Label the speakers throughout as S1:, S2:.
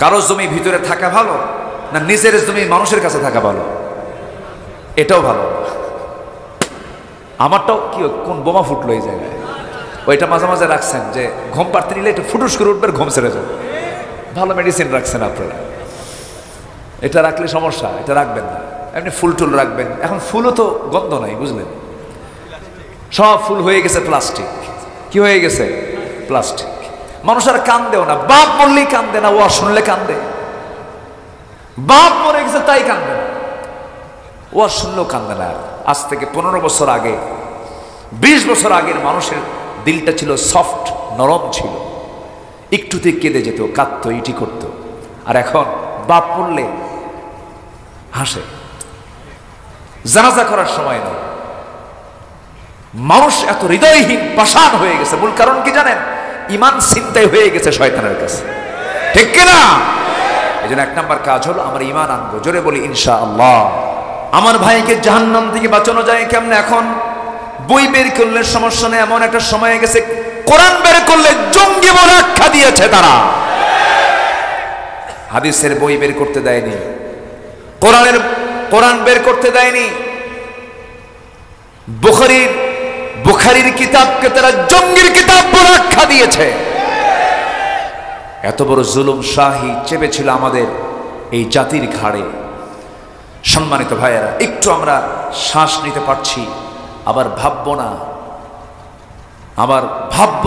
S1: কারো জমি ভিতরে থাকা ভালো না নিজের জমি মানুষের কাছে থাকা ভালো? এটাও ভালো। আমারটাও কি কোন বোমা ফুটলো এই জায়গায়, ওইটা মাঝে মাঝে রাখছেন যে ঘুম পাড়তে নিলে একটু ফুটুস করে উঠবে, ঘুম ছেড়ে যাবে। ভালো মেডিসিন রাখছেন আপনারা, এটা রাখলে সমস্যা, এটা রাখবেন না। এমনি ফুল টুল রাখবেন। এখন ফুলও তো গন্ধ নাই, বুঝলেন? সব ফুল হয়ে গেছে প্লাস্টিক। কি হয়ে গেছে? প্লাস্টিক। মানুষ আর কান্দেও না, বাপ মরলেই কান্দে না, ও শুনলে কান্দে। বাপ মরে গেছে তাই কান্দে না, ও শুনলেও কান্দে না। আজ থেকে 15 বছর আগে, 20 বছর আগের মানুষের দিলটা ছিল সফট, নরম ছিল, একটুতে কেঁদে যেত, কাঁদতো, ইটি করত। আর এখন বাপ মরলে হাসে, জানাজা করার সময় নেই। মানুষ এত হৃদয়হীন, পাষাণ হয়ে গেছে। মূল কারণ কি জানেন? ইমান ছিনতাই হয়ে গেছে শয়তানের কাছে, ঠিক কিনা? এই জন্য 1 নম্বর কাজ হলো আমরা ইমান আনবো। জোরে বলি ইনশাআল্লাহ। আমার ভাইকে জাহান্নাম থেকে বাঁচানো যায় কেমনে? এখন বই বের করলে সমস্যা নেই, এমন একটা সময় গেছে কোরআন বের করলে জঙ্গি বলে আখ্যা দিয়েছে তারা। হাদিসের বই বের করতে দেয়নি, কোরআন বের করতে দেয়নি। বুখারীর কিতাবকে তারা জঙ্গির কিতাব বলে আখ্যা দিয়েছে। এত বড় জুলুম শাহী চেপেছিল আমাদের এই জাতির ঘাড়ে। সম্মানিত ভাইয়েরা, একটু আমরা শ্বাস নিতে পারছি, আবার ভাববো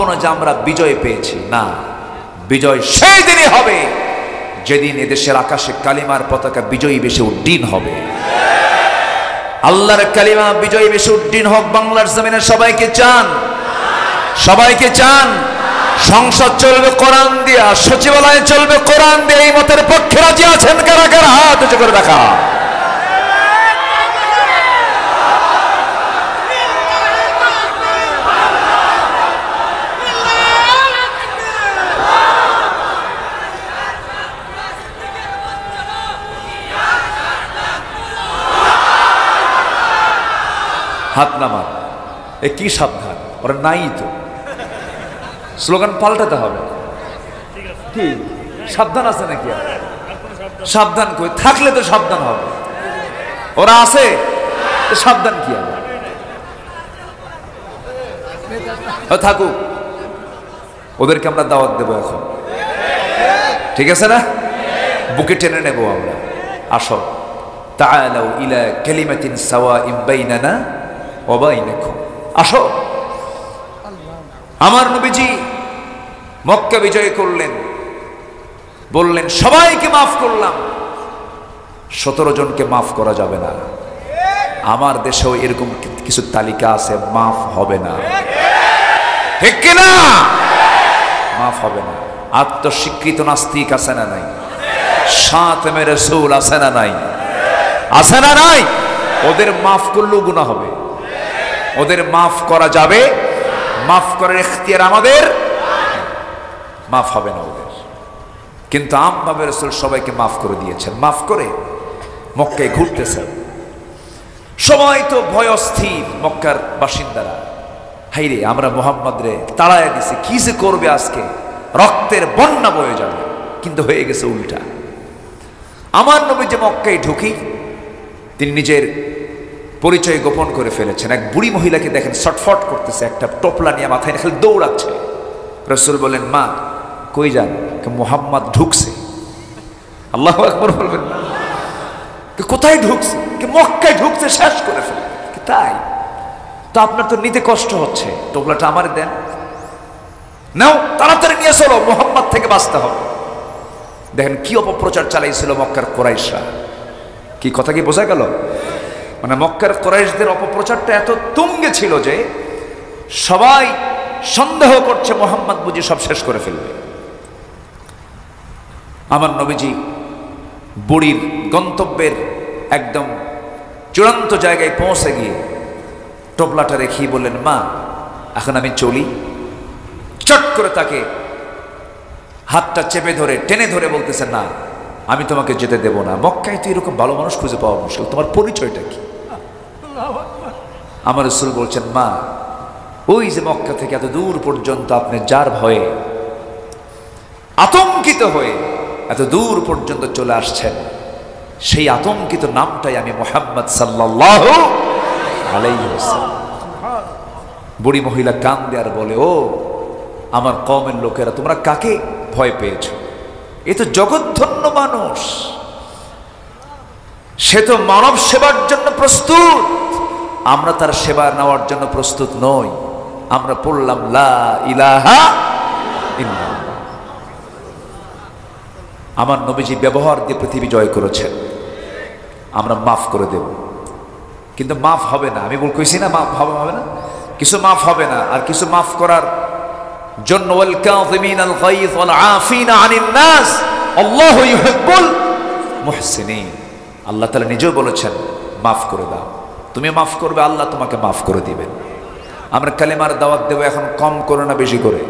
S1: না যে আমরা বিজয় পেয়েছি। না, বিজয় সেই দিনই হবে যেদিন এদেশের আকাশে কালিমার পতাকা বিজয়ী বেশি উড্ডীন হবে। আল্লাহর কালিমা বিজয়ী বেশি উড্ডীন হোক বাংলার জমিনে। সবাইকে চান? সবাইকে চান? সংসদ চলবে কোরআন দিয়া, সচিবালয় চলবে কোরআন দিয়ে। এই মতের পক্ষে রাজি আছেন কারা কারা? হাত উঁচু করে দেখা। হাত নামান। এ কি সাবধান, ওরা নাই তো। স্লোগান পাল্টাতে হবে। কি সাবধান আছে নাকি? সাবধান কই? থাকলে তো সাবধান হবে। ওরা আছে তো সাবধান কি হবে? থাকুক, ওদেরকে আমরা দাওয়াত দেবো এখন, ঠিক আছে না? বুকে টেনে নেবো আমরা। আসো, তাআলাউ ইলা কালিমাতিন সাওয়াইন বাইনানা ওয়া বাইনাকুম। আসো। আমার নবীজি মক্কা বিজয় করলেন, বললেন সবাইকে মাফ করলাম, 17 জনকে মাফ করা যাবে না। আমার দেশেও এরকম কিছু তালিকা আছে, মাফ হবে না, ঠিক কিনা? মাফ হবে না। আত্মস্বীকৃত নাস্তিক আছে না নাই? শাতমে রাসূল আছে না নাই? আছে না নাই? ওদের মাফ করলেও গুনাহ হবে। ওদের মাফ করা যাবে, মাফ করার ইখতিয়ার আমাদের, মাফ হবে না ওদের। কিন্তু আমভাবে রাসূল সবাইকে মাফ করে দিয়েছেন। মাফ করে মক্কায় ঘুরতেছেন। সবাই তো ভয় অস্থির, মক্কার বাসিন্দারা। হাইরে, আমরা মুহাম্মদ রে তাড়ায় দিছি, কি যে করবে আজকে, রক্তের বন্যা বয়ে যাবে। কিন্তু হয়ে গেছে উল্টা। আমার নবী যে মক্কায় ঢুকি, তিনি নিজের পরিচয় গোপন করে ফেলেছেন। এক বুড়ি মহিলাকে দেখেন ছটফট করতেছে, একটা টোপলা নিয়ে মাথায় খালি দৌড়াচ্ছে। রাসূল বলেন, মা কই যান? মুহাম্মদ ঢুকছে। আল্লাহু আকবার বলবেন না? কোথায় ঢুকছে? মক্কায় ঢুকছে, শেষ করে ফেলে। তাই তো আপনার তো নিতে কষ্ট হচ্ছে, টোপলাটা আমার দেন, নাও তাড়াতাড়ি নিয়ে চলো, মুহাম্মদ থেকে বাঁচতে হবে। দেখেন কি অপপ্রচার চালাইছিল মক্কার কুরাইশরা। কি কথা কি বোঝা গেল? মানে মক্কার কুরাইশদের অপপ্রচারটা এত তুঙ্গে ছিল যে সবাই সন্দেহ করছে মুহাম্মদ বুঝি সব শেষ করে ফেলবে। আমার নবীজি বুড়ির গন্তব্যের একদম চূড়ান্ত জায়গায় পৌঁছে গিয়ে টোপলাটা রেখে বললেন, মা এখন আমি চলি। চট করে তাকে হাতটা চেপে ধরে টেনে ধরে বলতেছেন, না আমি তোমাকে যেতে দেব না। মক্কায় তো এরকম ভালো মানুষ খুঁজে পাওয়া মুশকিল, তোমার পরিচয়টা কি? আমার রাসূল বলছেন, মা ওই যে মক্কা থেকে এত দূর পর্যন্ত আপনি যার ভয়ে আতঙ্কিত হয়ে এত দূর পর্যন্ত চলে আসছেন, সেই আতঙ্কিত নামটাই আমি মুহাম্মদ সাল্লাল্লাহু আলাইহি ওয়াসাল্লাম। বুড়ি মহিলা কান্দে আর বলে, ও আমার কওমের লোকেরা, তোমরা কাকে ভয় পেয়েছো? এ তো জগৎধন্য মানুষ, সে তো মানব সেবার জন্য প্রস্তুত, আমরা তার সেবা নেওয়ার জন্য প্রস্তুত নই। আমরা পড়লাম লা ইলাহা ইল্লাল্লাহ। আমার নবীজি ব্যবহার দিয়ে পৃথিবী জয় করেছেন, আমরা মাফ করে দেব। কিন্তু মাফ হবে না, আমি কইছি না মাফ হবে না, কিছু মাফ হবে না। আর কিছু মাফ করার জন্য ওয়াল কাযিমিনাল গায়জ ওয়াল আফিনা আনিন নাস আল্লাহু ইউহিব্বুল মুহসিনিন। আল্লাহ তাআলা নিজেও বলেছেন মাফ করে দাও, তুমি মাফ করবে, আল্লাহ তোমাকে মাফ করে দিবেন। আমরা কালেমার দাওয়াত দেব, এখন কম করে না বেশি করে?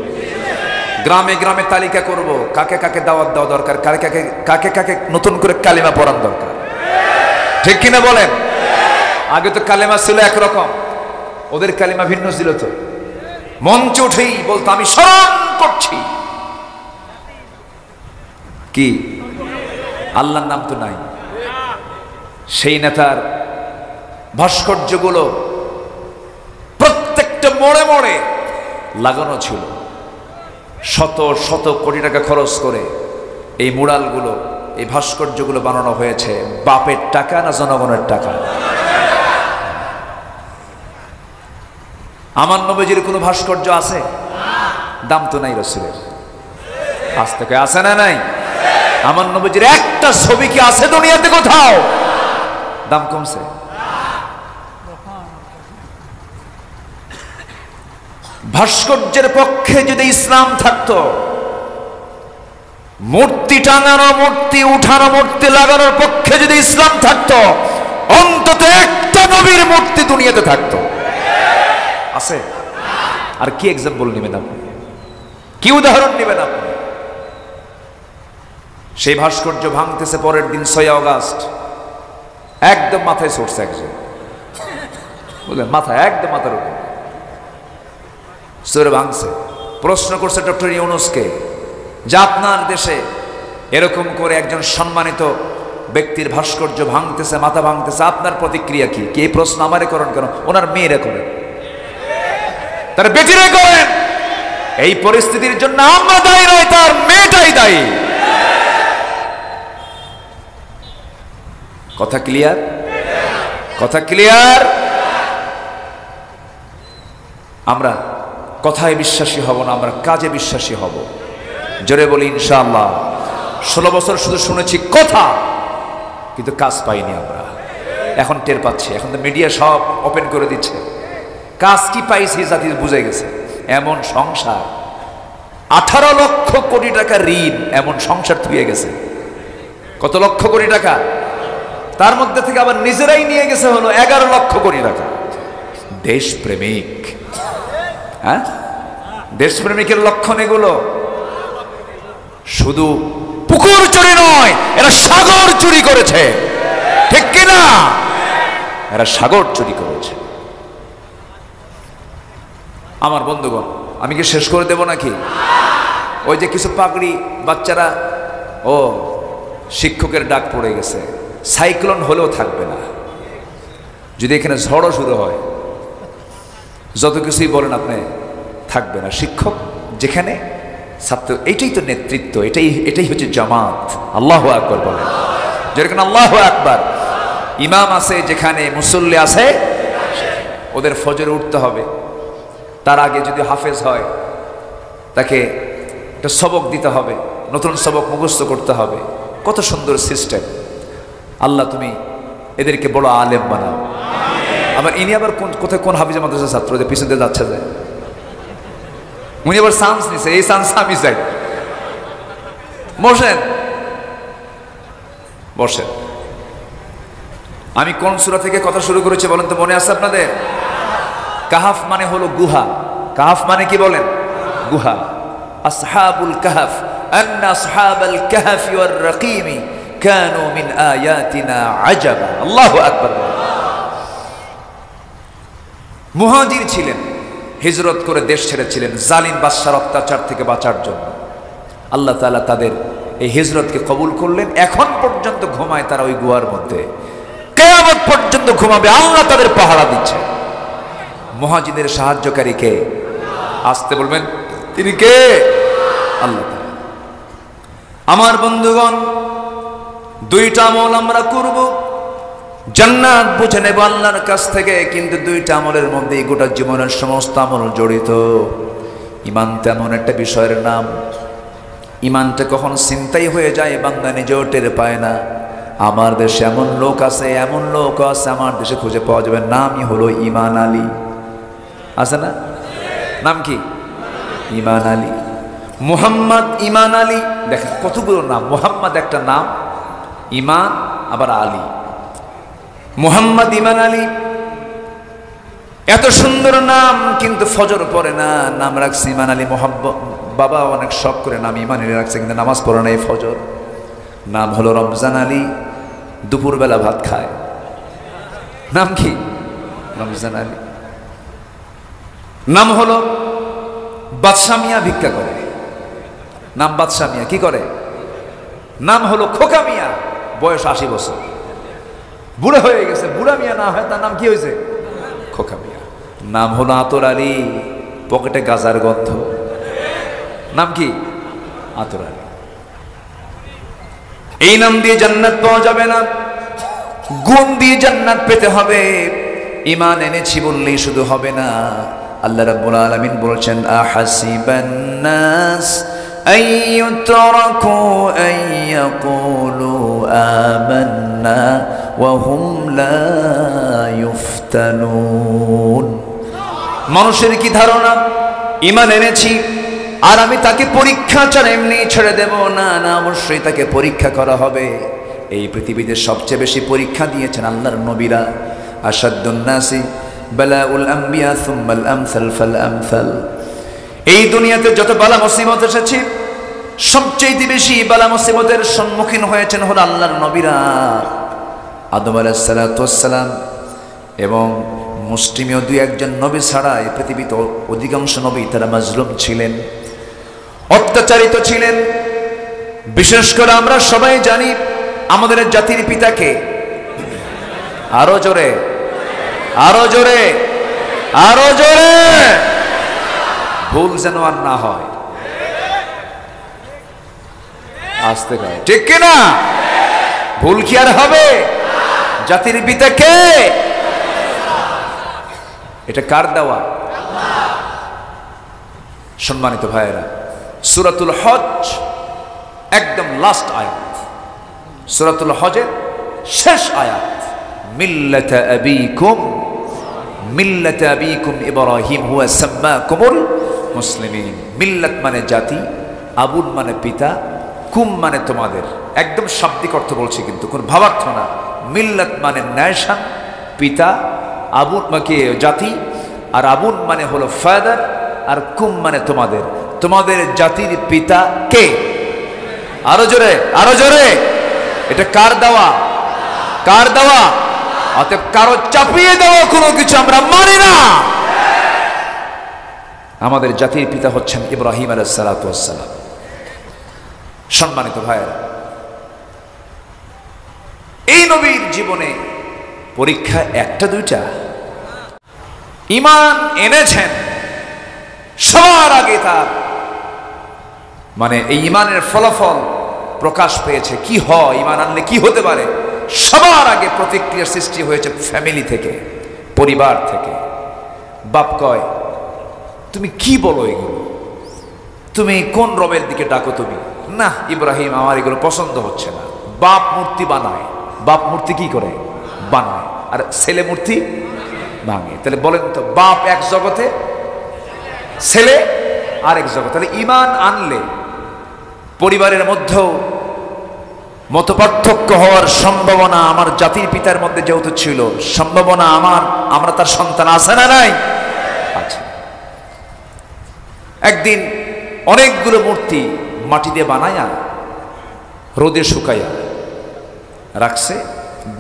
S1: গ্রামে গ্রামে তালিকা করব কাকে কাকে দাওয়াত দেওয়া দরকার, কাকে কাকে নতুন করে কালেমা পড়ান দরকার, ঠিক কিনা বলেন? আগে তো কালেমা ছিল একরকম, ওদের কালেমা ভিন্ন ছিল। তো মঞ্চে উঠেই বলতো আমি স্মরণ করছি, কি আল্লাহর নাম তো নাই। সেই নেতার ভাস্কর্যগুলো প্রত্যেকটা মোড়ে মোড়ে লাগানো ছিল, শত শত কোটি টাকা খরচ করে এই মুরালগুলো, এই ভাস্কর্যগুলো বানানো হয়েছে। বাপের টাকা না জনগণের টাকা? আমার নবীজির কোনো ভাস্কর্য আছে? দাম তো নাই রাসূলের, আজ থেকে আছে না নাই? আমার নবীজির একটা ছবি কি আছে দুনিয়াতে কোথাও? দাম কমছে? ভাস্কর্যের পক্ষে যদি ইসলাম থাকতো, মূর্তি টাঙানো, মূর্তি উঠানো, মূর্তি লাগানোর পক্ষে যদি ইসলাম থাকতো, অন্তত একটা নবীর মূর্তি দুনিয়াতে থাকতো। আছে? আর কি এক্সাম্পল নেবেন আপনি, কি উদাহরণ নেবেন আপনি? সেই ভাস্কর্য ভাঙতেছে পরের দিন 6 আগস্ট, একদম মাথায় চড়ছে একজন, বুঝলেন, মাথায় একদম মাথার উপর চড়ে ভাঙছে। প্রশ্ন করছে ডক্টর ইউনূসকে যে আপনার দেশে এরকম করে একজন সম্মানিত ব্যক্তির ভাস্কর্য ভাঙতেছে, মাথা ভাঙতেছে, আপনার প্রতিক্রিয়া কি? কি এই প্রশ্ন আমারে করেন কেন? ওনার মেয়েরা করেন, তার বেটিরা করেন। এই পরিস্থিতির জন্য আমরা দায়ী নয়, তার মেয়েটাই দায়ী। কথা ক্লিয়ার? কথা ক্লিয়ার? আমরা কথায় বিশ্বাসী হব না, আমরা কাজে বিশ্বাসী হব। জোরে বলি ইনশাআল্লাহ। 16 বছর শুধু শুনেছি কথা, কিন্তু কাজ পাইনি আমরা। এখন টের পাচ্ছি, এখন তো মিডিয়া সব ওপেন করে দিচ্ছে। কাজ কি পাইছি জাতি বুঝে গেছে। এমন সংসার, 18 লক্ষ কোটি টাকা ঋণ, এমন সংসার থুয়ে গেছে। কত লক্ষ কোটি টাকা? তার মধ্যে থেকে আবার নিজেরাই নিয়ে গেছে হলো 11 লক্ষ কোটি টাকা। দেশপ্রেমিক, হ্যাঁ, দেশপ্রেমিকের লক্ষণ এগুলো। শুধু পুকুর চুরি নয়, এরা সাগর চুরি করেছে, ঠিক কিনা? এরা সাগর চুরি করেছে। আমার বন্ধুগণ, আমি কি শেষ করে দেব নাকি? ওই যে কিছু পাগড়ি বাচ্চারা, ও শিক্ষকের ডাক পড়ে গেছে, সাইক্লোন হলেও থাকবে না। যদি এখানে ঝড়ও শুরু হয়, যত কিছুই বলেন আপনি, থাকবে না। শিক্ষক যেখানে, ছাত্র, এটাই তো নেতৃত্ব, এটাই হচ্ছে জামাত। আল্লাহু আকবার বলেন, যেরকম আল্লাহু আকবার। ইমাম আছে যেখানে, মুসল্লি আছে, ওদের ফজরে উঠতে হবে। তার আগে যদি হাফেজ হয়, তাকে একটা সবক দিতে হবে, নতুন সবক মুখস্থ করতে হবে। কত সুন্দর সিস্টেম। আল্লাহ তুমি এদেরকে বড় আলেম বানাও। আবার ইনি আবার কোথায় কোন হাফিজের মাদ্রাসার ছাত্র, যে পিছন দিয়ে যাচ্ছে, যায়, উনি আবার চান্স নিছে, এই চান্স আমি চাই। বসেন বসেন। আমি কোন সূরা থেকে কথা শুরু করেছি বলেন তো, মনে আছে আপনাদের? কাহাফ মানে হলো গুহা। কাহাফ মানে কি বলেন? গুহা। আসহাবুল কাহাফ, আন্না আসহাবাল কাহাফি ওয়ার রাকিমি কানু মিন আয়াতিনা আজাবা। আল্লাহু আকবার। মুহাজির ছিলেন, হিজরত করে দেশ ছেড়েছিলেন জালিম বাদশার অত্যাচার থেকে বাঁচার জন্য। আল্লাহ তাআলা তাদের এই হিজরতকে কবুল করলেন। এখন পর্যন্ত ঘুমায় তারা ওই গুহার মধ্যে, কিয়ামত পর্যন্ত ঘুমাবে, আল্লাহ তাদের পাহারা দিচ্ছে। মুহাজিদের সাহায্যকারী কে? আসতে বলবেন, তিনি কে? আল্লাহ। আমার বন্ধুগণ, দুইটা আমল আমরা করব, জান্নাত বুঝে নেব আল্লাহর কাছ থেকে, কিন্তু দুইটা আমলের মধ্যেই গোটা জীবনের সমস্ত আমল জড়িত। ঈমান তেমন একটা বিষয়ের নাম, ঈমানটা কখন চিন্তাই হয়ে যায় বান্দা নিজেও টের পায় না। আমার দেশে এমন লোক আছে, এমন লোক আছে আমার দেশে খুঁজে পাওয়া যাবে, নামই হলো ঈমান আলী। আছে না? নাম কি? ঈমান আলী। মুহাম্মদ ঈমান আলী, দেখেন কতগুলো নাম। মুহাম্মদ একটা নাম, ঈমান আবার আলী। মুহাম্মদ ঈমান আলী এত সুন্দর নাম, কিন্তু ফজর পড়ে না, নাম রাখছে ঈমান আলী। বাবা অনেক শখ করে নাম ঈমান আলী রাখছে, কিন্তু নামাজ পড়ে না এই ফজর। নাম হলো রমজান আলী, দুপুরবেলা ভাত খায়। নাম কি? রমজান আলী। নাম হলো বাদশা মিয়া, ভিক্ষা করে। নাম বাদশা মিয়া, কি করে? নাম হলো খোকা মিয়া, বয়স 80 বছর, বুড়া হয়ে গেছে। বুড়া মিয়া না হয় তার নাম কি হয়েছে? খোকা মিয়া। নাম হলো আতর আলী, পকেটে গাজার গন্ধ। নাম কি? আতর আলী। এই নাম দিয়ে জান্নাত পাওয়া যাবে না, গুণ দিয়ে জান্নাত পেতে হবে। ঈমান এনেছি বললেই শুধু হবে না। আল্লাহ রাব্বুল আলামিন বলছেন, আহাসিবান নাস আইয়ুতরাকু আইয়াকুলু আমান্না ওয়া হুম লা ইফতানুন। মানুষের কি ধারণা ঈমান এনেছি আর আমি তাকে পরীক্ষা ছাড়া এমনি ছেড়ে দেব? না না, অবশ্যই তাকে পরীক্ষা করা হবে। এই পৃথিবীতে সবচেয়ে বেশি পরীক্ষা দিয়েছেন আল্লাহর নবীরা। আশাদ্দুন নাসি বালাউল আম্বিয়া সুম্মাল আমসাল ফাল আমসাল। এই দুনিয়াতে যত বালা মুসিবত এসেছে, সবচেয়ে বেশি বালা মুসিবতের সম্মুখীন হয়েছেন হলো আল্লাহর নবীরা। আদম আলাইহিস সালাতু ওয়াস সালাম এবং মুসলিমীয় দুই একজন নবী ছাড়া এই পৃথিবীতে অধিকাংশ নবী তারা মাজলুম ছিলেন, অত্যাচারিত ছিলেন। বিশেষ করে আমরা সবাই জানি আমাদের জাতির পিতাকে। আরো জোরে, আরো জোরে, আরো জোরে। ভুল যেন আর না হয়, আসতে গায়, ঠিক কিনা? ভুল কি আর হবে? জাতির পিতাকে, এটা কার দেওয়া? সম্মানিত ভাইয়েরা, সূরাতুল হজ একদম লাস্ট আয়াত, সূরাতুল হজের শেষ আয়াত। মিল্লাতা আবিকুম ইব্রাহিম হুয়া সাম্মাকুমুল মুসলিমিন। মিল্লাত মানে জাতি, আবুন মানে পিতা, কুম মানে তোমাদের। একদম শাব্দিক অর্থ বলছি, কিন্তু কোন ভাবার্থ না। মিল্লাত মানে নেশন, পিতা, আবুন মানে জাতি, আর আবুন মানে হলো ফাদার, আর কুম মানে তোমাদের। তোমাদের জাতির পিতা কে? আরো জোরে, আরো জোরে। এটা কার দেওয়া? কার দেওয়া? অতএব কারো চাপিয়ে দেওয়া কোনো কিছু আমরা মানি না। আমাদের জাতির পিতা হচ্ছেন ইব্রাহিম আলাইহিস সালাতু ওয়াস সালাম। সম্মানিত ভাইয়েরা, এই নবীর জীবনে পরীক্ষা একটা দুইটা। ঈমান এনেছেন, সবার আগে তার মানে এই ঈমানের ফলাফল প্রকাশ পেয়েছে। কি হয় ঈমান আনলে, কি হতে পারে? সবার আগে প্রতিক্রিয়ার সৃষ্টি হয়েছে ফ্যামিলি থেকে, পরিবার থেকে। বাপ কয়, তুমি কি বলো এগুলো? তুমি কোন রবের দিকে ডাকো? তুমি না ইব্রাহিম, আমার এগুলো পছন্দ হচ্ছে না। বাপ মূর্তি বানায়। বাপ মূর্তি কি করে? বানায়। আর ছেলে মূর্তি ভাঙে। তাহলে বলেন তো, বাপ এক জগতে, ছেলে আরেক জগৎ। তাহলে ঈমান আনলে পরিবারের মধ্যেও মতপার্থক্য হওয়ার সম্ভাবনা আমার জাতির পিতার মধ্যে যেহেতু ছিল, সম্ভাবনা আমরা তার সন্তান আছে না নাই? আছে। একদিন অনেকগুলো মূর্তি মাটি দিয়ে বানায়া রোদে শুকাইয়া রাখছে,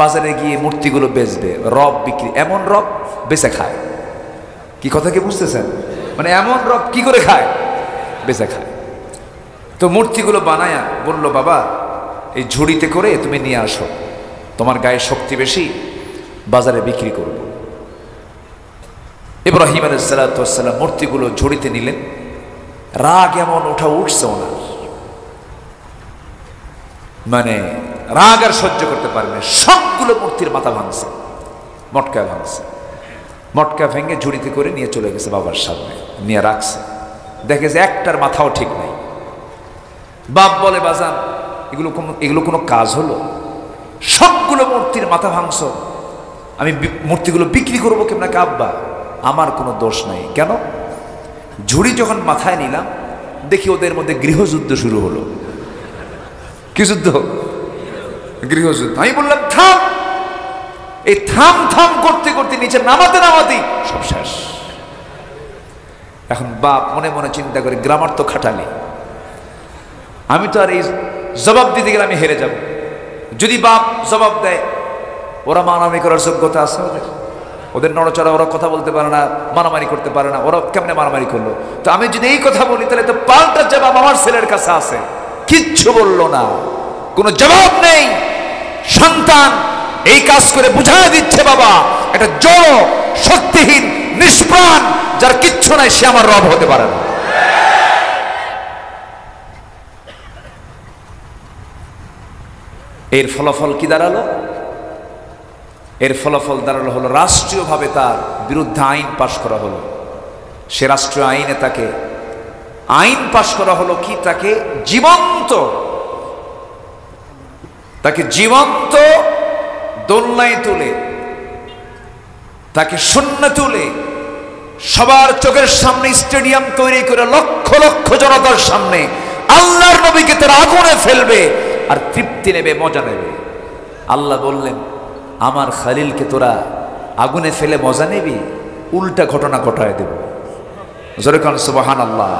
S1: বাজারে গিয়ে মূর্তিগুলো বেচবে, রব বিক্রি। এমন রব বেচে খায়। কি কথা কি বুঝতেছেন? মানে এমন রব কি করে খায়? বেচে খায়। তো মূর্তিগুলো বানায়া বলল, বাবা এই ঝুড়িতে করে তুমি নিয়ে আসো, তোমার গায়ে শক্তি বেশি, বাজারে বিক্রি করব। ইব্রাহিম আলাইহিস সালাতু ওয়াস সালাম মূর্তিগুলো ঝুড়িতে নিলেন। রাগ এমন উঠছে ওনার, মানে রাগ আর সহ্য করতে পারেন না। সবগুলো মূর্তির মাথা ভাঙছে, মটকা ভাঙছে। মটকা ভেঙে ঝুড়িতে করে নিয়ে চলে গেছে বাবার সামনে, নিয়ে রাখছে। দেখে যে একটার মাথাও ঠিক নাই। বাপ বলে, বাজান এগুলো কোনো কাজ হলো? সবগুলো মূর্তির মাথা ভাঙছ, আমি মূর্তিগুলো বিক্রি করবো কেমন? আব্বা আমার কোনো দোষ নাই। কেন? ঝুড়ি যখন মাথায় নিলাম দেখি ওদের মধ্যে গৃহযুদ্ধ শুরু হলো। কি যুদ্ধ? গৃহযুদ্ধ। আমি বললাম থাম। এই থাম থাম করতে করতে নিচে নামাতে নামাতেই সব শেষ। এখন বাপ মনে মনে চিন্তা করে, গ্রামার তো খাটালি, আমি তো আর এই জবাব দিতে গেলে আমি হেরে যাব। যদি বাপ জবাব দেয়, ওরা মারামারি করার যোগ্যতা আছে ওদের নড়চড়া, ওরা কথা বলতে পারে না, মারামারি করতে পারে না, ওরা কেমনে মারামারি করলো? তো আমি যদি এই কথা বলি তাহলে তো পাল্টা জবাব আমার ছেলের কাছে আছে। কিচ্ছু বললো না, কোনো জবাব নেই। সন্তান এই কাজ করে বুঝায় দিচ্ছে, বাবা এটা জড় শক্তিহীন নিষ্প্রাণ, যার কিচ্ছু নাই, সে আমার রব হতে পারে না। এর ফলাফল কি দাঁড়ালো? এর ফলাফল দাঁড়ালো হলো রাষ্ট্রীয়ভাবে তার বিরুদ্ধে আইন পাশ করা হলো। সে রাষ্ট্রীয় আইনে তাকে আইন পাশ করা হলো কি, তাকে জীবন্ত দোলনায় তুলে, তাকে শূন্য তুলে, সবার চোখের সামনে স্টেডিয়াম তৈরি করে লক্ষ লক্ষ জনতার সামনে আল্লাহর নবীকে তারা আগুনে ফেলবে আর তৃপ্তি নেবে, মজা নেবে। আল্লাহ বললেন, আমার খালিলকে তোরা আগুনে ফেলে মজা নেবি? উল্টা ঘটনা ঘটায় দেব। জোরে কান সুবহানাল্লাহ।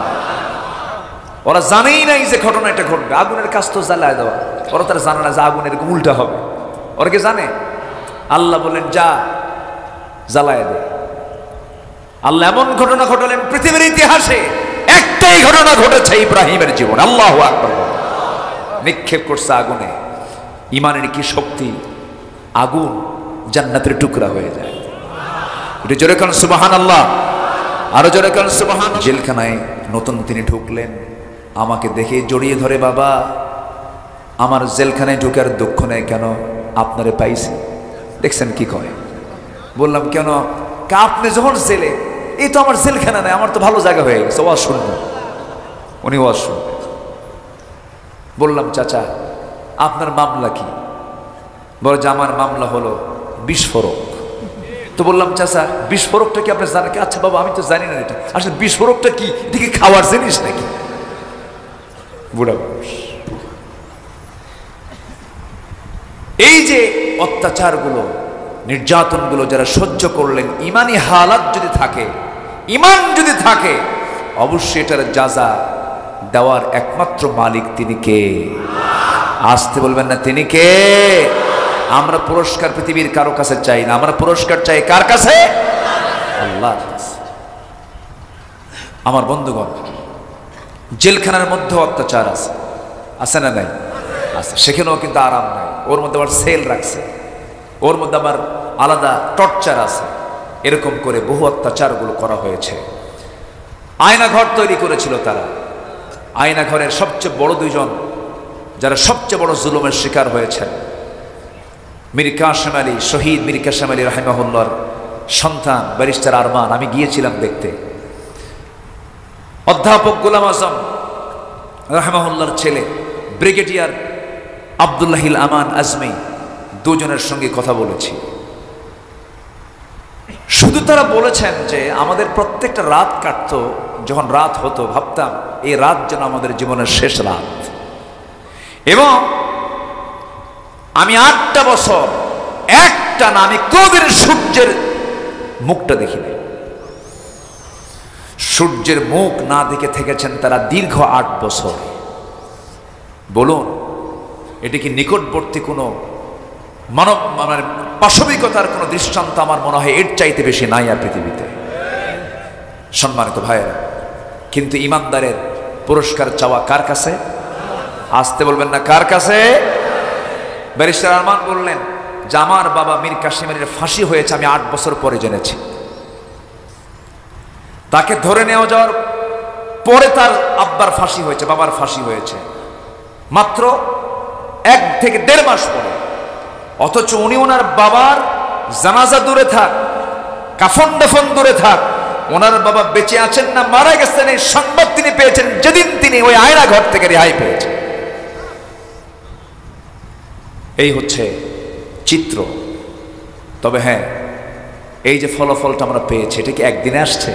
S1: ওরা জানেই নাই যে ঘটনা এটা ঘটবে। আগুনের কাজ তো জ্বালায় দেওয়া, ওরা তারা জানে না যে আগুন এরকম উল্টা হবে। ওরা কি জানে? আল্লাহ বললেন, যা জ্বালায় দে। আল্লাহ এমন ঘটনা ঘটালেন পৃথিবীর ইতিহাসে একটাই ঘটনা ঘটেছে, ইব্রাহিমের জীবন। আল্লাহু আকবার। নিক্ষেপ করছে আগুনে। ইমানের কি শক্তি! আগুন জান্নাতের টুকরা হয়ে যায়। এটা জোরে কান সুবহানাল্লাহ, আরো জোরে কান সুবহান। জেলখানায় নতুন তিনি ঢুকলেন, আমাকে দেখে জড়িয়ে ধরে, বাবা আমার জেলখানায় ঢুকার দুঃখ নেই কেন? আপনারে পাইছি। দেখছেন কি কয়? বললাম কেন? আপনি যখন জেলে, এই তো আমার জেলখানা নাই, আমার তো ভালো জায়গা হয়ে গেছে। ওয়াজ শুনবো, উনি ওয়াজ শুনবেন। বললাম, চাচা আপনার মামলা কি? বলে যে আমার মামলা হলো বিস্ফোরক। তো বললাম, চাচা বিস্ফোরকটা কি আপনি জানেন? আচ্ছা বাবা আমি তো জানি না এটা। আসলে বিস্ফোরকটা কি? এদিকে খাওয়ার জিনিস নাকি? বুড়া মানুষ। এই যে অত্যাচারগুলো, নির্যাতনগুলো যারা সহ্য করলেন, ইমানি হালাত যদি থাকে, ইমান যদি থাকে, অবশ্যই এটার যাজা দেওয়ার একমাত্র মালিক তিনি কে? আসতে বলবেন না, তিনি কে? আমরা পুরস্কার পৃথিবীর কারো কাছে চাই না, আমরা পুরস্কার চাই কার কাছে? আল্লাহর কাছে। আমার বন্ধুগণ, জেলখানার মধ্যে অত্যাচার আছে, আছে না নাই? আছে। সেখানেও কিন্তু আরাম নাই। ওর মধ্যে আবার সেল রাখছে, ওর মধ্যে আবার আলাদা টর্চার আছে। এরকম করে বহু অত্যাচারগুলো করা হয়েছে। আয়নাঘর তৈরি করেছিল তারা। আয়নাঘরের সবচেয়ে বড় দুইজন যারা সবচেয়ে বড় জুলুমের শিকার হয়েছেন, মীর কাসেম আলী, শহীদ মীর কাসেম আলী রাহিমাহুল্লাহর সন্তান ব্যারিস্টার আরমান। আমি গিয়েছিলাম দেখতে। অধ্যাপক গোলাম আজম রাহিমাহুল্লাহর ছেলে ব্রিগেডিয়ার আব্দুল্লাহিল আমান আজমি, দুজনের সঙ্গে কথা বলেছি। শুধু তারা বলেছেন যে আমাদের প্রত্যেকটা রাত কাটতো, যখন রাত হতো ভাবতাম এই রাত যেন আমাদের জীবনের শেষ রাত। এবং আমি 8টা বছর একটা না, আমি কোনদিন সূর্যের মুখটা দেখিনি। সূর্যের মুখ না দেখে থেকেছেন তারা দীর্ঘ 8 বছর। বলুন, এটি কি নিকটবর্তী কোনো মানব মানে পাশবিকতার কোনো দৃষ্টান্ত? আমার মনে হয় এর চাইতে বেশি নাই আর পৃথিবীতে। সম্মানিত ভাইয়েরা, কিন্তু ইমানদারের পুরস্কার চাওয়া কার কাছে? আসতে বলবেন না, কার কাছে? ব্যারিস্টার আরমান বললেন যে আমার বাবা মীর কাসেম আলীর ফাঁসি হয়েছে আমি 8 বছর পরে জেনেছি। তাকে ধরে নেওয়া যাওয়ার পরে তার আব্বার ফাঁসি হয়েছে, বাবার ফাঁসি হয়েছে মাত্র 1 থেকে 1.5 মাস পরে। অথচ উনি ওনার বাবার জানাজা দূরে থাক, কাফন দাফন দূরে থাক, ওনার বাবা বেঁচে আছেন না মারা গেছেন এই সংবাদ তিনি পেয়েছেন যেদিন তিনি ওই আয়না ঘর থেকে রেহাই পেয়েছেন। এই হচ্ছে চিত্র। তবে হ্যাঁ, এই যে ফলাফলটা আমরা পেয়েছি এটা কি একদিনে আসছে?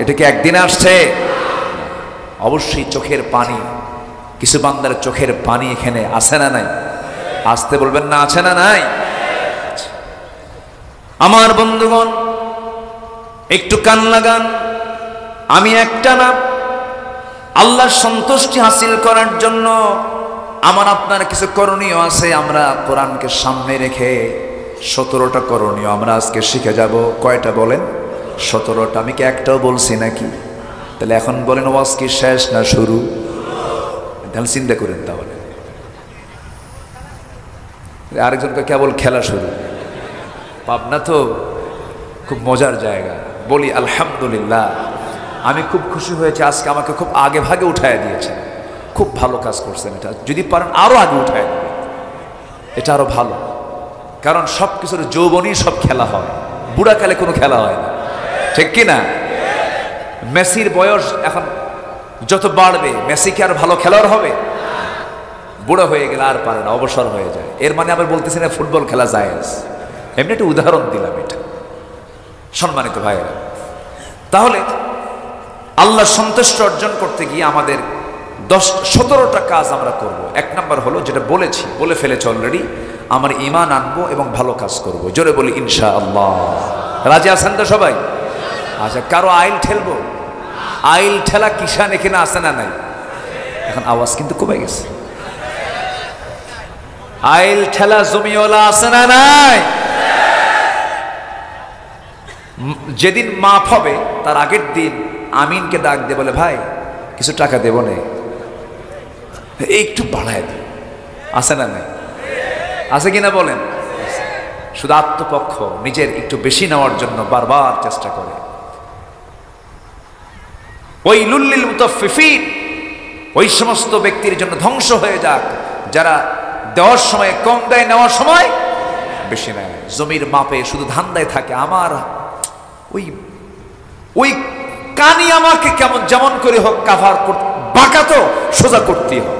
S1: এটা কি একদিনে আসছে? অবশ্যই চোখের পানি, কিছু বান্দার চোখের পানি এখানে আছে না নাই? আসতে বলবেন না, আছে না নাই? আমার বন্ধুগণ একটু কান লাগান। আমি একটা না, আল্লাহর সন্তুষ্টি হাসিল করার জন্য আমার আপনার কিছু করণীয় আছে। আমরা কোরআনকে সামনে রেখে 17টা করণীয় আমরা আজকে শিখে যাব। কয়টা বলেন? 17টা। আমি কি একটাও বলছি নাকি? তাহলে এখন বলেন ওয়াজ কি শেষ না শুরু? তাহলে চিন্তা করেন। তাহলে আরেকজনকে কেবল খেলা শুরু। পাবনা তো খুব মজার জায়গা। বলি আলহামদুলিল্লাহ, আমি খুব খুশি হয়েছে আজকে আমাকে খুব আগে ভাগে উঠায় দিয়েছেন। খুব ভালো কাজ করছেন। এটা যদি পারেন আরো আগে উঠায় দেবেন, এটা আরো ভালো। কারণ সব কিছুর যৌবনই সব খেলা হয়, বুড়াকালে কোনো খেলা হয় না, ঠিক কি না? মেসির বয়স এখন যত বাড়বে মেসি কি আর ভালো খেলোয়াড় হবে? বুড়া হয়ে গেলে আর পারে না, অবসর হয়ে যায়। এর মানে আবার বলতেছি না ফুটবল খেলা জায়েজ, এমনি একটা উদাহরণ দিলাম এটা। সম্মানিত ভাইয়েরা, তাহলে আল্লাহ সন্তুষ্ট অর্জন করতে গিয়ে আমাদের 17টা কাজ আমরা করব। 1 নাম্বার হলো যেটা বলে ফেলেছে অলরেডি, আমার ঈমান আনবো এবং ভালো কাজ করব। জোরে বলি ইনশাআল্লাহ। রাজি আছেন তো সবাই? আচ্ছা, কারো আইল ঠেলবো? আইল ঠেলা কিষান এখানে আছে না নাই? এখন আওয়াজ কিন্তু কমে গেছে। আইল ঠেলা জমিওয়ালা আছে না নাই? যেদিন মাপ হবে তার আগের দিন আমিনকে ডাক দিয়ে বলে, ভাই কিছু টাকা দেব না, একটু বাড়ায় দিই। আছে না নাই? আছে কিনা বলেন? শুধু আত্মপক্ষ নিজের একটু বেশি নেওয়ার জন্য বারবার চেষ্টা করে। ওই লুল্লিল মুতাফফিফিন, ওই সমস্ত ব্যক্তির জন্য ধ্বংস হয়ে যাক যারা দেওয়ার সময় কম দেয়, নেওয়ার সময় বেশি নেয়। জমির মাপে শুধু ধান্দায় থাকে, আমার ওই কানি আমাকে কেমন যেমন করে হোক কাভার করতে, বাঁকা তো সোজা করতে হবে।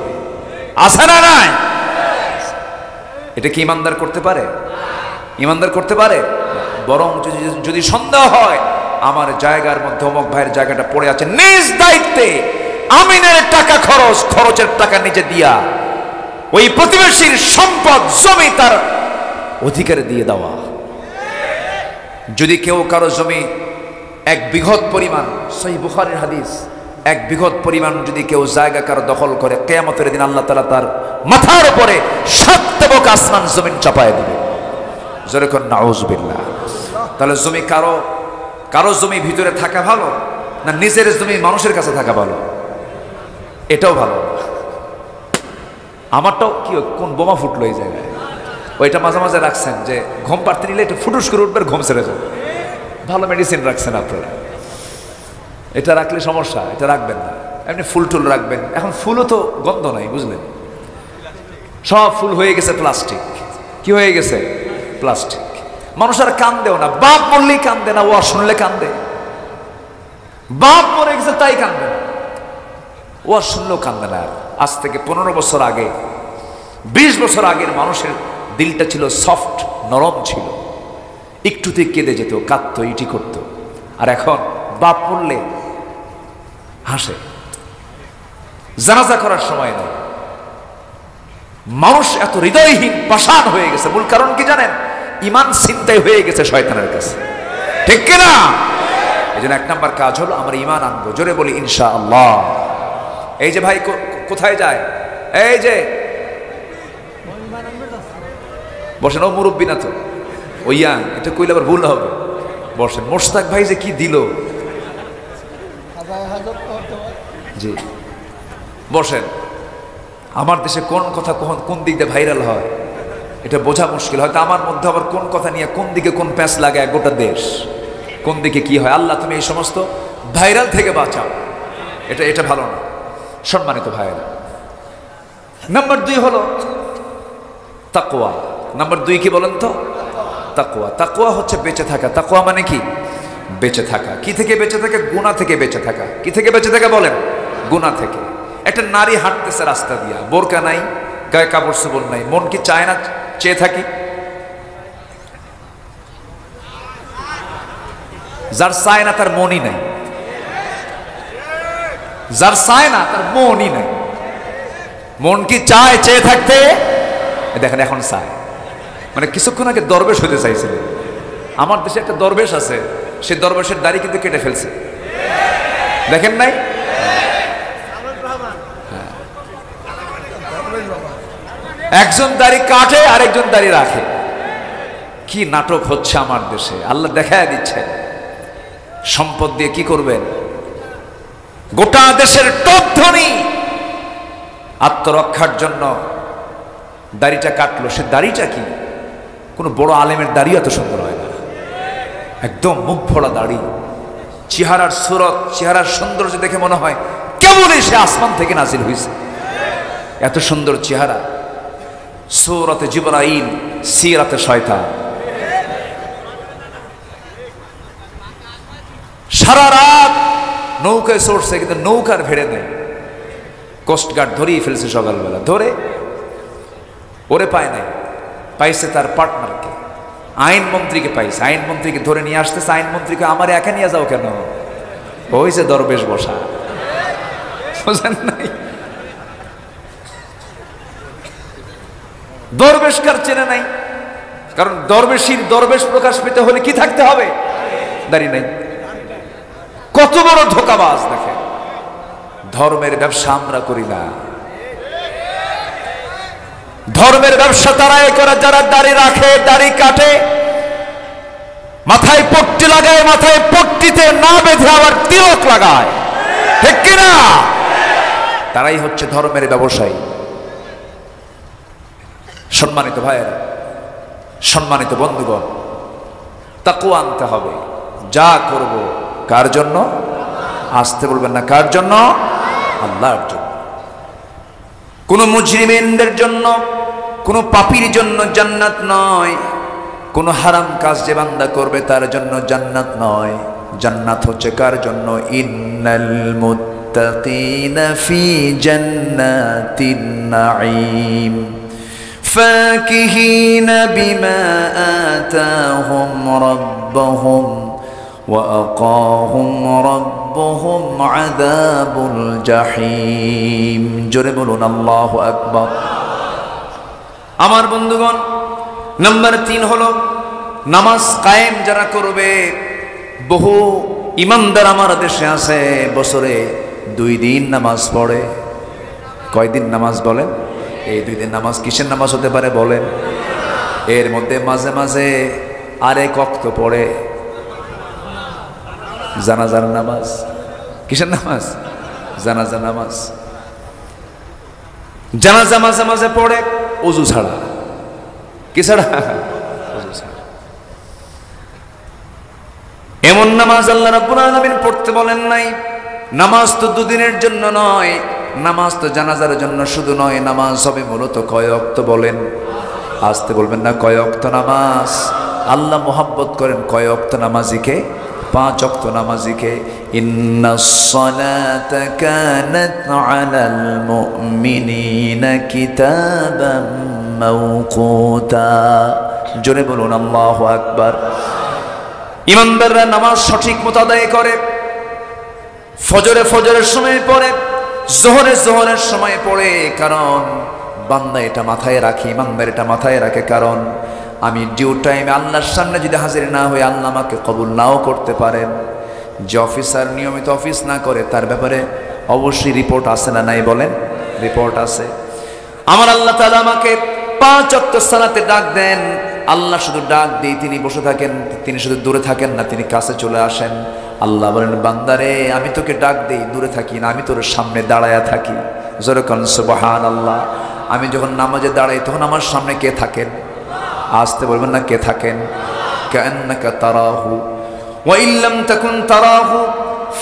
S1: আছে না নাই? এটা কি ইমানদার করতে পারে? ইমানদার করতে পারে? বরং যদি সন্দেহ হয় আমার জায়গার মধ্যে অমুক ভাইয়ের জায়গাটা পড়ে আছে, নিজ দায়িত্বে আমিনের টাকা খরচের টাকা নিজে দিয়া ওই প্রতিবেশীর সম্পদ জমি তার অধিকারে দিয়ে দেওয়া। যদি কেউ কারো জমি 1 বিঘত পরিমাণ, সহিহ বুখারীর হাদিস, 1 বিঘত পরিমাণ যদি কেউ জায়গা কারো দখল করে, কিয়ামতের দিন আল্লাহ তাআলা তার মাথার উপরে 7 তবক আসমান জমিন চাপায় দিবে। জোরে কোন নাউযুবিল্লাহ। তাহলে জমি কারো জমি ভিতরে থাকা ভালো না নিজের জমি মানুষের কাছে থাকা ভালো? এটাও ভালো। আমারটাও কি কোন বোমা ফুটলো এই জায়গায়, ওইটা মাঝে মাঝে রাখছেন যে ঘুম পাড়তে নিলে একটু ফুটুস করে উঠবে, ঘুম ছেড়ে যাবে। ভালো মেডিসিন রাখছেন আপনারা, এটা রাখলে সমস্যা, এটা রাখবেন না। এমনি ফুল টুল রাখবেন। এখন ফুলও তো গন্ধ নাই, বুঝলেন? সব ফুল হয়ে গেছে প্লাস্টিক। কি হয়ে গেছে? প্লাস্টিক। মানুষ আর কান্দেও না। বাপ মরলেই কান্দে না, ও শুনলে কান্দে। বাপ মরে গেছে তাই কান্দে না, ও শুনলেও কান্দে না। আজ থেকে 15 বছর আগে, 20 বছর আগের মানুষের দিলটা ছিল সফট, নরম ছিল, একটুতে কেঁদে যেত, কাঁদতো, ইটি করতো। আর এখন বাপ মরলে হাসে, জানাজা করার সময় নেই। মানুষ এত হৃদয়হীন, পাষাণ হয়ে গেছে। মূল কারণ কি জানেন? ঈমান ছিনতাই হয়ে গেছে শয়তানের কাছে, ঠিক কিনা? এই জন্য 1 নাম্বার কাজ হলো আমরা ঈমান আনবো। জোরে বলি ইনশাআল্লাহ। এই যে ভাই কোথায় যায়? এই যে বসেন, ও মুরব্বী না তো, ওইয়া এটা কইলে আবার ভুল হবে। বসেন। মোশতাক ভাই যে কি দিল, জি বসেন। আমার দেশে কোন কথা কখন কোন দিক দিয়ে ভাইরাল হয় এটা বোঝা মুশকিল। হয়তো আমার মধ্যে আবার কোন কথা নিয়ে কোন দিকে কোন প্যাঁচ লাগায় গোটা দেশ, কোন দিকে কি হয়। আল্লাহ তুমি এই সমস্ত ভাইরাল থেকে বাঁচাও। এটা ভালো না। সম্মানিত ভাইরা, নাম্বার 2 হলো তাকওয়া। নাম্বার 2 কি বলেন তো? তাকওয়া। তাকওয়া হচ্ছে বেঁচে থাকা। তাকওয়া মানে কি? বেঁচে থাকা। কি থেকে বেঁচে থাকে? গুনাহ থেকে বেঁচে থাকা। কি থেকে বেঁচে থাকা বলেন? গুনাহ থেকে। একটা নারী হাঁটতেছে রাস্তা দিয়া, বোরকা নাই, গায়ে কাপড় চোপড় নাই, মন কি চায় না চেয়ে থাকি? যার চায় না তার মনই নাই, যার চায় না তার মনই নাই। মন কি চায় চেয়ে থাকতে? দেখেন এখন চায়। মানে কিছুক্ষণ আগে দরবেশ হতে চাইছিলেন। আমার দেশে একটা দরবেশ আছে, সে দরবেশের দাড়ি কিন্তু কেটে ফেলছে, দেখেন নাই? একজন দাড়ি কাটে আর একজন দাড়ি রাখে। কি নাটক হচ্ছে আমার দেশে, আল্লাহ দেখায় দিচ্ছেন। সম্পদ দিয়ে কি করবেন? গোটা দেশের টপ ধনী আত্মরক্ষার জন্য দাড়িটা কাটলো। সে দাড়িটা কি? কোনো বড় আলেমের দাড়ি এত সুন্দর হয় না, একদম মুখ ভরা দাড়ি, চেহারার সুরত, চেহারার সৌন্দর্য দেখে মনে হয় কেবলই সে আসমান থেকে নাজিল হয়েছে। এত সুন্দর চেহারা। সূরাতে জিবরাইল, সিরাতে শয়তান। সারা রাত নৌকায় চড়ছে কিন্তু নৌকার ভেড়ে নেই। কোস্টগার্ড ধরেই ফেলছে সকালবেলা, ধরে ওরে পায় নাই, পাইছে তার পার্টনারকে, আইনমন্ত্রীকে পাইছে। আইনমন্ত্রীকে ধরে নিয়ে আসতেছে। আইনমন্ত্রীকে আমার একা নিয়ে যাও কেন? ওই যে দরবেশ বসা, বুঝেন নাই? দরবেশ কার চেনে নাই? কারণ দরবেশীর দরবেশ প্রকাশ পেতে হলে কি থাকতে হবে? দাড়ি নাই। কত বড় ধোঁকাবাজ দেখেন। ধর্মের ব্যবসা আমরা করি না। ধর্মের ব্যবসা তারাই করে যারা দাড়ি রাখে, দাড়ি কাটে, মাথায় পট্টি লাগায়, মাথায় পট্টিতে না বেঁধে আবার তিলক লাগায়, ঠিক কিনা? তারাই হচ্ছে ধর্মের ব্যবসায়ী। সম্মানিত ভাইয়েরা, সম্মানিত বন্ধুগণ, তাকওয়া আনতে হবে। যা করব কার জন্য? আসতে বলবেন না, কার জন্য? আল্লাহর জন্য। কোন মুজরিমিনদের জন্য, কোন পাপীর জন্য জান্নাত নয়। কোন হারাম কাজ যে বান্দা করবে তার জন্য জান্নাত নয়। জান্নাত হচ্ছে কার জন্য? ইন্নাল মুত্তাকিনা ফি জান্নাতিন নাঈম ফাকিহিনা বিমা আতাহুম রাব্বুহুম ওয়া আকাহুম রাব্বুহুম আযাবুল জাহিম। জোরে বলুন আল্লাহু আকবার। আমার বন্ধুগণ, নাম্বার 3 হলো নামাজ কায়েম যারা করবে। বহু ইমানদার আমার দেশে আছে, বছরে 2 দিন নামাজ পড়ে। কয়দিন নামাজ বলেন? এই 2 দিন নামাজ কিসের নামাজ হতে পারে বলেন? এর মধ্যে মাঝে মাঝে আরেক ওয়াক্ত পড়ে জানাজার নামাজ। কিসের নামাজ? জানাজা নামাজ। জানাজা মাঝে মাঝে পড়ে ওযু ছাড়া। কি ছাড়া? ওযু ছাড়া। এমন নামাজ আল্লাহ রাব্বুল আলামিন পড়তে বলেন নাই। নামাজ তো 2 দিনের জন্য নয়, নামাজ তো জানাজার জন্য শুধু নয়। নামাজ হবে মূলত কয় ওয়াক্ত বলেন? আসতে বলবেন না, কয় ওয়াক্ত নামাজ? আল্লাহ মোহাব্বত করেন কয় ওয়াক্ত নামাজিকে? 5 ওয়াক্ত নামাজিকে। ইন্নাস সালাতা কানাত আলাল মুমিনিনা কিতাবাম মাওকুতা। জোরে বলুন আল্লাহু আকবার। ইমানদাররা নামাজ সঠিক মতো আদায় করে। ফজরের সময় পড়ে, জোহরের সময় পড়ে। কারণ বান্দা এটা মাথায় রাখে, ইমানদার এটা মাথায় রাখে। কারণ আমি ডিউ টাইমে আল্লাহর সামনে যদি হাজির না হই, আল্লাহ আমাকে কবুল নাও করতে পারেন। যে অফিসার নিয়মিত অফিস না করে তার ব্যাপারে অবশ্যই রিপোর্ট আছে না নাই বলেন? রিপোর্ট আছে। আমার আল্লাহ তাআলা আমাকে 5 ওয়াক্ত সালাতে ডাক দেন। আল্লাহ শুধু ডাক দেই, তিনি বসে থাকেন, তিনি শুধু দূরে থাকেন না, তিনি কাছে চলে আসেন। আল্লাহ বলেন বান্দারে আমি তোকে ডাক দেই, দূরে থাকি না, আমি তোর সামনে দাঁড়ায়া থাকি। জোরে কোন সুবহানাল্লাহ। আমি যখন নামাজে দাঁড়াই তখন আমার সামনে কে থাকেন? আসতে বলবেন না, কে থাকেন? কান্নাকা তারাহু ওয়া ইল্লাম তাকুন তারাহু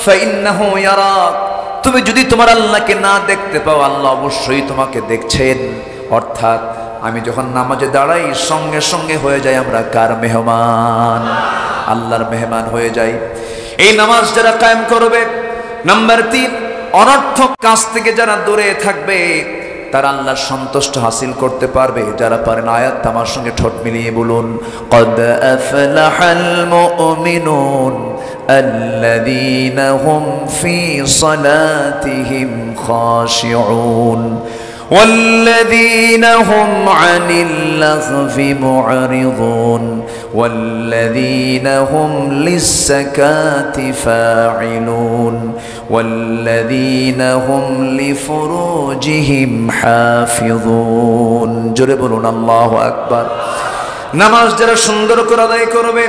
S1: ফাইন্নাহু ইয়ারাক। তুমি যদি তোমার আল্লাহকে না দেখতে পাও, আল্লাহ অবশ্যই তোমাকে দেখছেন। অর্থাৎ আমি যখন নামাজে দাঁড়াই সঙ্গে সঙ্গে হয়ে যায় আমরা কার মেহমান? আল্লাহর মেহমান হয়ে যাই। এই নামাজ যারা কায়েম করবে, নাম্বার 3, অনর্থক কাজ থেকে যারা দূরে থাকবে তারা আল্লাহর সন্তুষ্ট হাসিল করতে পারবে। যারা পারেন আয়াত আমার সঙ্গে ঠোঁট মিলিয়ে বলুন, কদ আফলাহাল মুমিনুন আল্লাযীনা হুম ফি সালাতিহিম খাশিউন والذين هم عن اللغو معرضون والذين هم للزكاة فاعلون والذين هم لفروجهم حافظون জোরে বলুন আল্লাহু আকবার। নামাজ যারা সুন্দর করে আদায় করবে,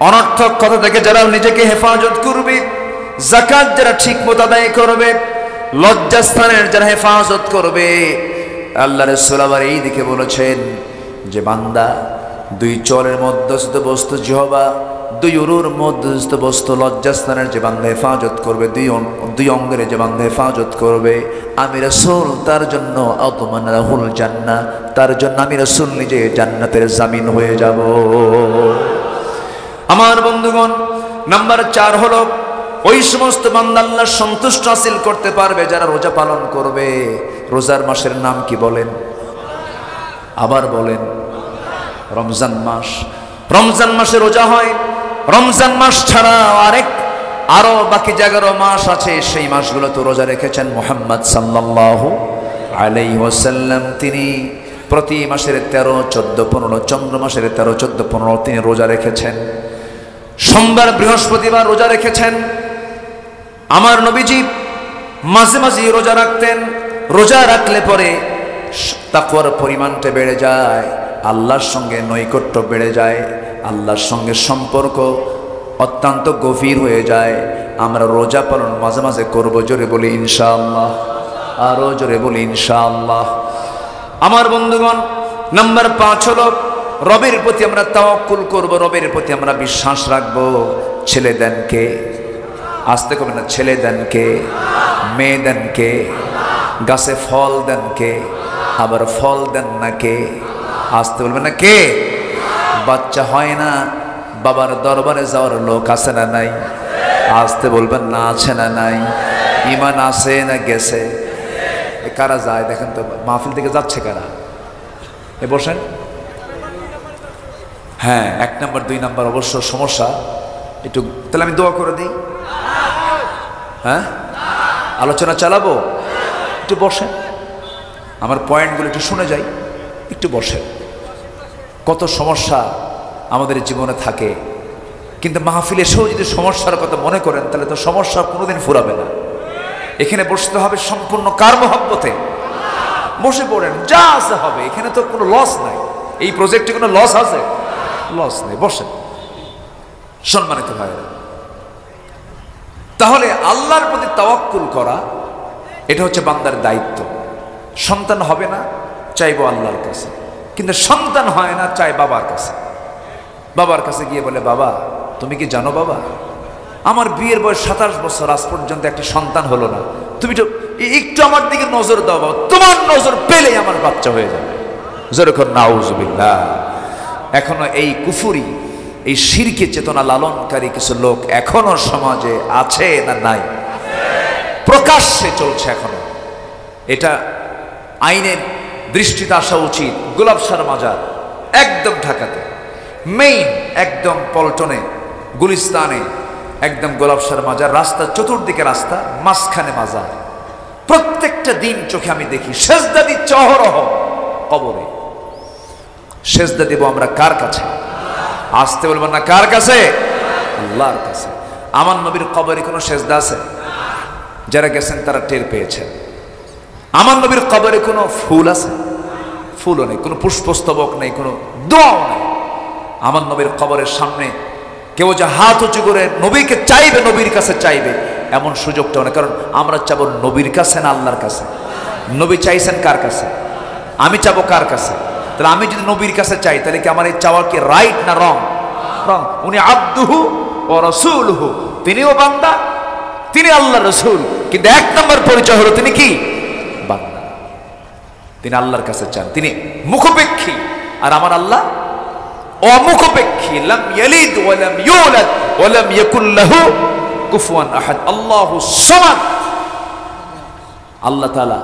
S1: অনর্থক কথা থেকে যারা নিজেকে হেফাজত করবে, যাকাত যারা ঠিকমতো আদায় করবে, লজ্জাস্থানের যারা হেফাজত করবে, আল্লাহ রাসূল আবার এই দিকে বলেছেন যে বান্দা 2 চলের মধ্যস্থ বস্তু জিহ্বা, 2 উরুর মধ্যস্থ বস্তু লজ্জাস্থানের যে বান্দা হেফাজত করবে, 2 অঙ্গের যে বান্দা হেফাজত করবে, আমি রাসূল তার জন্য আতমান রাহুল জান্নাহ, তার জন্য আমি রাসূল নিজে জান্নাতের জামিন হয়ে যাব। আমার বন্ধুগণ, নাম্বার 4 হলো ওই সমস্ত বান্দা আল্লাহর সন্তুষ্ট হাসিল করতে পারবে যারা রোজা পালন করবে। রোজার মাসের নাম কি বলেন? আবার বলেন, রমজান মাস। রমজান মাসে রোজা হয়। রমজান মাস ছাড়া আরো বাকি 11 মাস আছে, সেই মাসগুলো তো রোজা রেখেছেন মুহাম্মদ সাল্লাল্লাহু আলাইহি ওয়াসাল্লাম। তিনি প্রতি মাসের 13, 14, 15, চন্দ্র মাসের 13, 14, 15 তিনি রোজা রেখেছেন। সোমবার, বৃহস্পতিবার রোজা রেখেছেন। আমার নবীজি মাঝে মাঝে রোজা রাখতেন। রোজা রাখলে পরে তাকওয়ার পরিমাণটা বেড়ে যায়, আল্লাহর সঙ্গে নৈকট্য বেড়ে যায়, আল্লাহর সঙ্গে সম্পর্ক অত্যন্ত গভীর হয়ে যায়। আমরা রোজা পালন মাঝে মাঝে করব, জোরে বলি ইনশাআল্লাহ, আরো জোরে বলি ইনশাআল্লাহ। আমার বন্ধুগণ, নাম্বার 5 হলো রবের প্রতি আমরা তাওয়াক্কুল করব, রবের প্রতি আমরা বিশ্বাস রাখব। ছেলে দেন কে? আসতে কবে না, ছেলে দেন কে? মেয়ে দেন কে? গাছে ফল দেন কে? আবার ফল দেন না কে? আসতে বলবেন না কে? বাচ্চা হয় না, বাবার দরবারে যাওয়ার লোক আছে না নাই? আসতে বলবেন না, আছে না নাই? ঈমান আছে না গেছে? কারা যায় দেখেন তো, মাহফিল থেকে যাচ্ছে কারা? এ বসেন। হ্যাঁ, 1 নাম্বার 2 নাম্বার অবশ্য সমস্যা একটু, তাহলে আমি দোয়া করে দিই। হ্যাঁ, আলোচনা চালাবো, একটু বসেন, আমার পয়েন্টগুলো একটু শুনে যাই, একটু বসেন। কত সমস্যা আমাদের জীবনে থাকে, কিন্তু মাহফিলে এসেও যদি সমস্যার কথা মনে করেন তাহলে তো সমস্যা কোনোদিন ফুরাবে না। এখানে বসতে হবে সম্পূর্ণ কার মহব্বতে? বসে পড়েন, যা আছে হবে, এখানে তো কোনো লস নাই। এই প্রজেক্টে কোনো লস আছে? লস নেই, বসেন। সম্মানিত ভাইরা, তাহলে আল্লাহর প্রতি তাওয়াক্কুল করা এটা হচ্ছে বান্দার দায়িত্ব। সন্তান হবে না, চাইবো আল্লাহর কাছে, কিন্তু সন্তান হয় না, চাই বাবার কাছে। বাবার কাছে গিয়ে বলে, বাবা তুমি কি জানো বাবা, আমার বিয়ের বয়স 27 বছর, আজ পর্যন্ত একটা সন্তান হলো না, তুমি তো একটু আমার দিকে নজর দাও বাবা, তোমার নজর পেলেই আমার বাচ্চা হয়ে যাবে। যেরকম নাউজুবিল্লাহ। এখনো এই কুফরি, এই শিরকি চেতনা লালনকারী কিছু লোক এখনো সমাজে আছে না নাই? প্রকাশ্যে চলছে এখনো। এটা আইনের দৃষ্টিতে আসা উচিত। গোলাপসার মাজার একদম ঢাকাতে, মেইন একদম পল্টনে, গুলিস্তানে একদম গোলাপসার মাজার, রাস্তা চতুর্দিকে রাস্তা, মাঝখানে মাজার। প্রত্যেকটা দিন চোখে আমি দেখি সেজদা দিচ্ছে অহরহ কবরে। সেজদা দেব আমরা কার কাছে? আসতে বলবেন না, কার কাছে? আল্লাহর কাছে। আমার নবীর কবরে কোনো সেজদা আছে? যারা গেছেন তারা টের পেয়েছেন। আমার নবীর কবরে কোনো ফুল আছে? ফুলও নেই, কোনো পুষ্পস্তবক নেই, কোনো দোয়াও নেই। আমার নবীর কবরের সামনে কেউ যে হাত উঁচু করে নবীকে চাইবে, নবীর কাছে চাইবে, এমন সুযোগটা অনেক। কারণ আমরা চাবো নবীর কাছে না আল্লাহর কাছে? নবী চাইছেন কার কাছে? আমি চাবো কার কাছে? তাহলে আমি যদি নবীর কাছে চাই, তাহলে কি আমার এই চাওয়া কি রাইট না রং? রং। উনি আব্দুহু ও রাসূলুহু, তিনিও বান্দা, তিনি আল্লাহ রসুল, কিন্তু এক নম্বর পরিচয় হলো তিনি কি? বান্দা। তিনি আল্লাহর কাছে চান, তিনি মুখোপেক্ষী, আর আমার আল্লাহ অমুখোপেক্ষী। লাম ইয়ালিদ ওয়া লাম ইউলাদ ওয়া লাম ইয়াকুল লাহু কুফুয়ান আহাদ। আল্লাহুস সামাদ। আল্লাহ তাআলা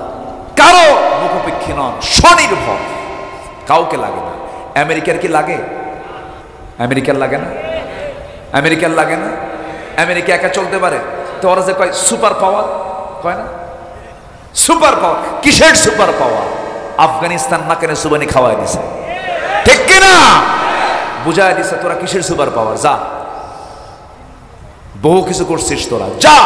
S1: কারো মুখোপেক্ষী নন, স্বনির্ভর, কাউকে লাগে না। আমেরিকার কি লাগে? আমেরিকার লাগে না? আমেরিকার লাগে না? আমেরিকা একা চলতে পারে? তো ওরা যে কয় সুপার পাওয়ার, কয় না সুপার পাওয়ার? কিসের সুপার পাওয়ার? আফগানিস্তান নাকেনে সুবানি খাওয়াই দিছে, ঠিক কিনা? বুঝাই দিছে তোরা কিসের সুপার পাওয়ার, যা, বহু কিছু করছিস তোরা, যা।